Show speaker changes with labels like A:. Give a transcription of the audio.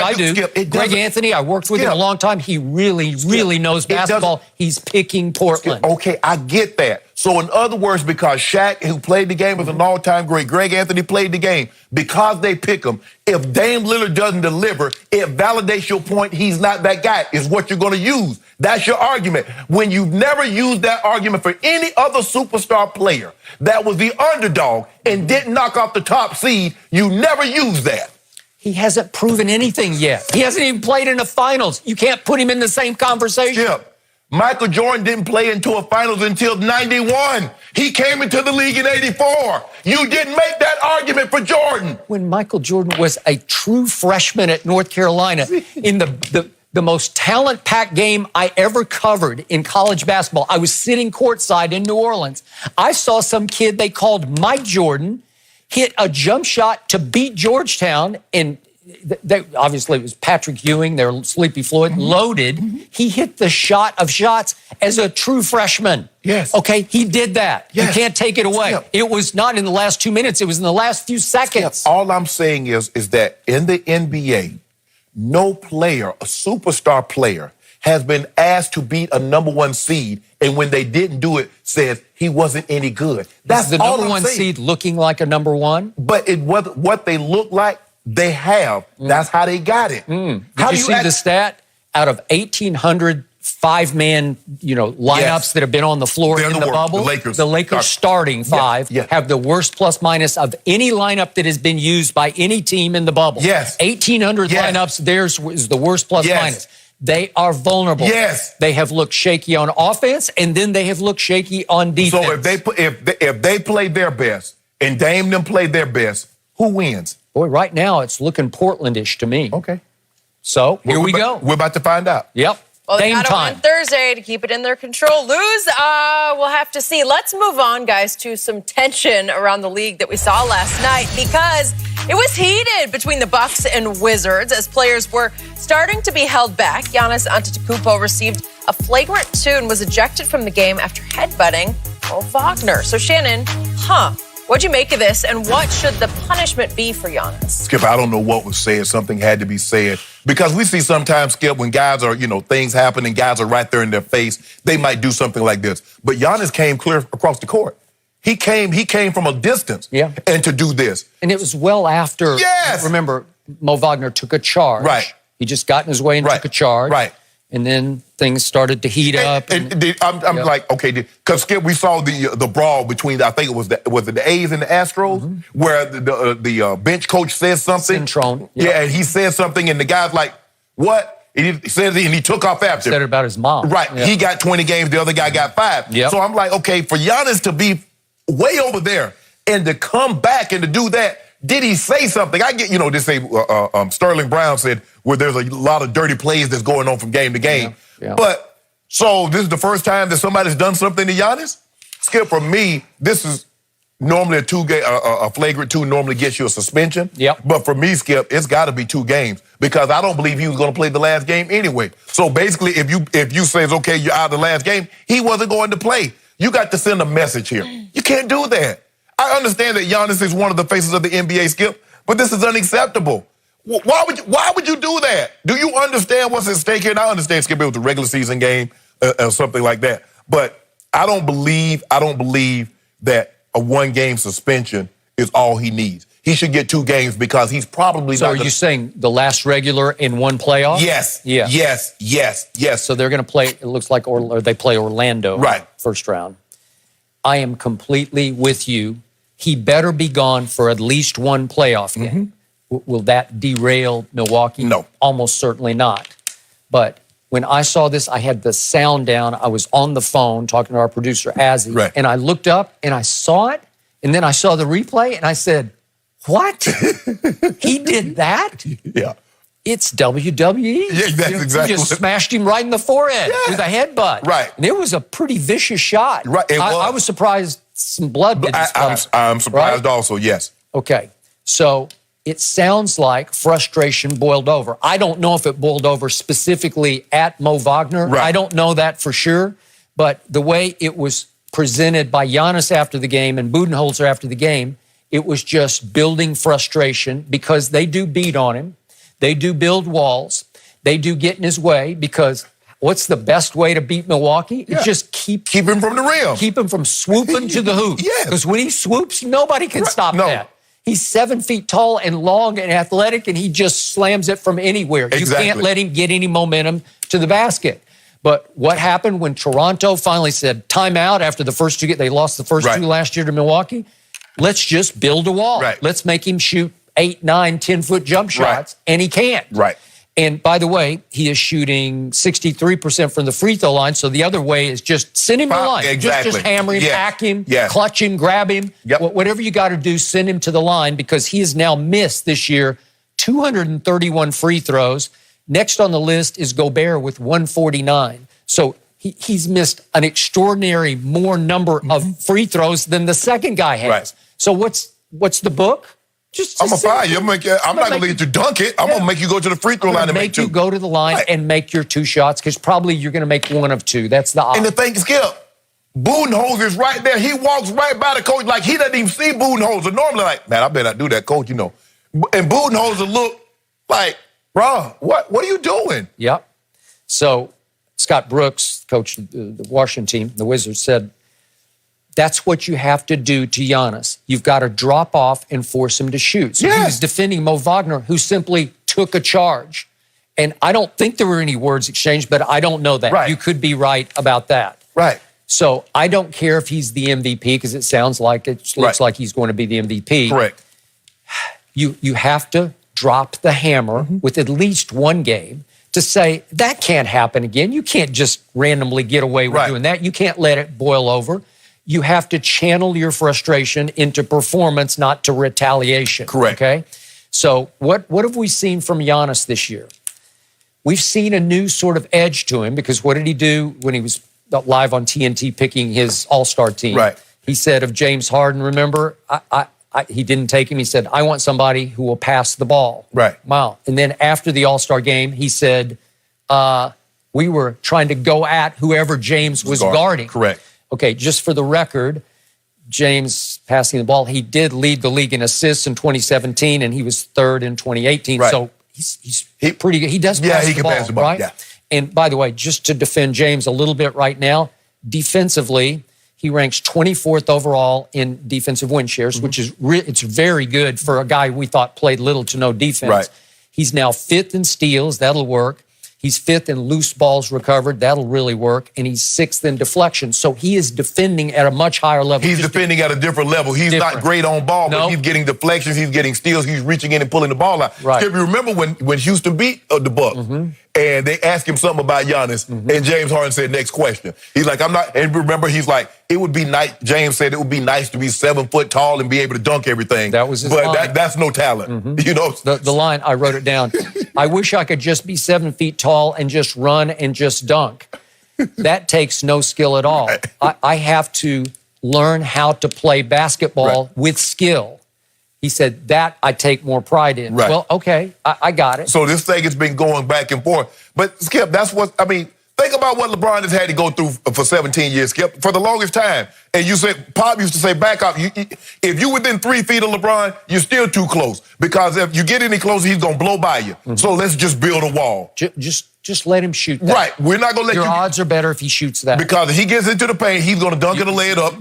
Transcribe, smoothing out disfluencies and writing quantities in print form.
A: I do.
B: Skip,
A: Greg Anthony, I worked with him a long time. He really knows basketball. He's picking Portland.
B: Okay, I get that. So in other words, because Shaq, who played the game, was an all-time great, Greg Anthony played the game, because they pick him, if Dame Lillard doesn't deliver, it validates your point he's not that guy, is what you're going to use. That's your argument. When you've never used that argument for any other superstar player that was the underdog and didn't knock off the top seed, you never use that.
A: He hasn't proven anything yet. He hasn't even played in the finals. You can't put him in the same conversation.
B: Chip, Michael Jordan didn't play into a finals until 91. He came into the league in 84. You didn't make that argument for Jordan.
A: When Michael Jordan was a true freshman at North Carolina, in the most talent-packed game I ever covered in college basketball, I was sitting courtside in New Orleans. I saw some kid they called Mike Jordan hit a jump shot to beat Georgetown, and obviously it was Patrick Ewing, their Sleepy Floyd, loaded. He hit the shot of shots as a true freshman.
B: Yes.
A: Okay, he did that.
B: Yes.
A: You can't take it away.
B: Skip.
A: It was not in the last 2 minutes. It was in the last few seconds.
B: Skip, all I'm saying is that in the NBA, no player, a superstar player, has been asked to beat a number one seed, and when they didn't do it, says he wasn't any good. That's
A: the
B: all
A: number
B: I'm
A: one
B: saying.
A: seed looking like a number one?
B: But what they look like, they have. That's how they got it.
A: Did you see the stat? Out of 1,800 five-man, lineups that have been on the floor in the bubble, the Lakers starting five have the worst plus-minus of any lineup that has been used by any team in the bubble. 1,800 lineups, theirs is the worst plus-minus. They are vulnerable. They have looked shaky on offense, and then they have looked shaky on defense.
B: So if they play their best and Dame them play their best, who wins?
A: Boy, right now it's looking Portland-ish to me.
B: Okay.
A: So here we go.
B: We're about to find out.
A: Yep.
C: Well, they
A: Dame
C: got to win Thursday to keep it in their control. Lose, we'll have to see. Let's move on, guys, to some tension around the league that we saw last night, because it was heated between the Bucks and Wizards as players were starting to be held back. Giannis Antetokounmpo received a flagrant 2 and was ejected from the game after headbutting Wagner. So, Shannon, what'd you make of this, and what should the punishment be for Giannis?
B: Skip, I don't know what was said. Something had to be said. Because we see sometimes, Skip, when guys are, things happen and guys are right there in their face, they might do something like this. But Giannis came clear across the court. He came from a distance and to do this.
A: And it was well after, remember, Mo Wagner took a charge.
B: Right.
A: He just got in his way and took a charge.
B: Right.
A: And then things started to heat up.
B: I'm like, okay, because Skip, we saw the brawl between, I think it was the A's and the Astros, where the bench coach says something.
A: Centron.
B: Yeah, and he said something, and the guy's like, what? And he said, and he took off after.
A: Said it about his mom.
B: Right. He got 20 games, the other guy got 5. So I'm like, okay, for Giannis to be way over there and to come back and to do that, did he say something? I get, they say Sterling Brown said, where there's a lot of dirty plays that's going on from game to game. But, so this is the first time that somebody's done something to Giannis? Skip, for me, this is normally a flagrant 2 normally gets you a suspension. But for me, Skip, it's got to be 2 games, because I don't believe he was going to play the last game anyway. So basically, if you say, okay, you're out of the last game, he wasn't going to play. You got to send a message here. You can't do that. I understand that Giannis is one of the faces of the NBA, Skip, but this is unacceptable. Why would you do that? Do you understand what's at stake here? And I understand, Skip, it was a regular season game or something like that. But I don't believe that a 1-game suspension is all he needs. He should get 2 games, because he's probably
A: So are you saying the last regular in 1 playoff?
B: Yes. Yes.
A: So they're going to play, it looks like, or they play Orlando first round. I am completely with you. He better be gone for at least 1 playoff game. Will that derail Milwaukee?
B: No.
A: Almost certainly not. But when I saw this, I had the sound down. I was on the phone talking to our producer, Azzy, and I looked up and I saw it, and then I saw the replay, and I said, what? He did that?
B: Yeah.
A: It's WWE.
B: Yeah, that's exactly.
A: You just smashed him right in the forehead with a headbutt.
B: Right.
A: And it was a pretty vicious shot.
B: Right.
A: I was surprised some blood didn't come.
B: I'm surprised also, yes.
A: Okay. So it sounds like frustration boiled over. I don't know if it boiled over specifically at Mo Wagner. I don't know that for sure. But the way it was presented by Giannis after the game and Budenholzer after the game, it was just building frustration, because they do beat on him. They do build walls. They do get in his way because what's the best way to beat Milwaukee? It's just keep
B: him from the rim.
A: Keep him from swooping to the hoop.
B: Yes.
A: Because when he swoops, nobody can stop that. He's 7 feet tall and long and athletic, and he just slams it from anywhere.
B: Exactly.
A: You can't let him get any momentum to the basket. But what happened when Toronto finally said timeout after the first two? They lost the first two last year to Milwaukee. Let's just build a wall. Let's make him shoot 8, 9, 10-foot jump shots, and he can't. And by the way, he is shooting 63% from the free throw line. So the other way is just send him to the line. Just hammer him, hack him, clutch him, grab him. Whatever you got to do, send him to the line because he has now missed this year 231 free throws. Next on the list is Gobert with 149. So he's missed an extraordinary more number of free throws than the second guy has. So what's the book?
B: I'm going to fire you. I'm not going to let you dunk it. I'm going to make you go to the free throw line and make two.
A: You go to the line and make your 2 shots because probably you're going to make 1 of 2. That's the odds.
B: And the thing is, Skip, Budenholzer is right there. He walks right by the coach like he doesn't even see Budenholzer. Normally, like, man, I better not do that, coach, you know. And Budenholzer looked like, bro, what are you doing?
A: Yep. So Scott Brooks, coach of the Washington team, the Wizards, said, that's what you have to do to Giannis. You've got to drop off and force him to shoot. So he was defending Mo Wagner, who simply took a charge. And I don't think there were any words exchanged, but I don't know that. You could be right about that. So I don't care if he's the MVP because it sounds like it looks like he's going to be the MVP.
B: Correct.
A: You have to drop the hammer with at least 1 game to say that can't happen again. You can't just randomly get away with doing that. You can't let it boil over. You have to channel your frustration into performance, not to retaliation.
B: Correct.
A: Okay? So what have we seen from Giannis this year? We've seen a new sort of edge to him because what did he do when he was live on TNT picking his all-star team? He said of James Harden, remember, he didn't take him. He said, I want somebody who will pass the ball. Wow. And then after the all-star game, he said, we were trying to go at whoever James was guarding.
B: Correct.
A: Okay, just for the record, James passing the ball, he did lead the league in assists in 2017, and he was 3rd in 2018. So he's pretty good. He does pass
B: he can pass the ball,
A: right? And by the way, just to defend James a little bit right now, defensively, he ranks 24th overall in defensive win shares, which is it's very good for a guy we thought played little to no defense. He's now 5th in steals. That'll work. He's 5th in loose balls recovered. That'll really work. And he's 6th in deflection. So he is defending at a much higher level.
B: He's defending at a different level. He's not great on ball, but he's getting deflections. He's getting steals. He's reaching in and pulling the ball out. If you remember when Houston beat the Bucks, and they asked him something about Giannis, and James Harden said, next question. He's like, I'm not, and remember, he's like, it would be nice, James said it would be nice to be 7 foot tall and be able to dunk everything.
A: That was his line.
B: That's no talent. You know?
A: The line, I wrote it down. I wish I could just be 7 feet tall and just run and just dunk. That takes no skill at all. I have to learn how to play basketball with skill. He said, that I take more pride in. Well, okay, I got it.
B: So this thing has been going back and forth. But, Skip, that's what, I mean, think about what LeBron has had to go through for 17 years, Skip, for the longest time. And you said, Pop used to say, back up. If you're within 3 feet of LeBron, you're still too close. Because if you get any closer, he's going to blow by you. So let's just build a wall.
A: Just let him shoot that.
B: We're not going to let
A: Your odds are better if he shoots that.
B: Because if he gets into the paint, he's going to dunk it or lay it up.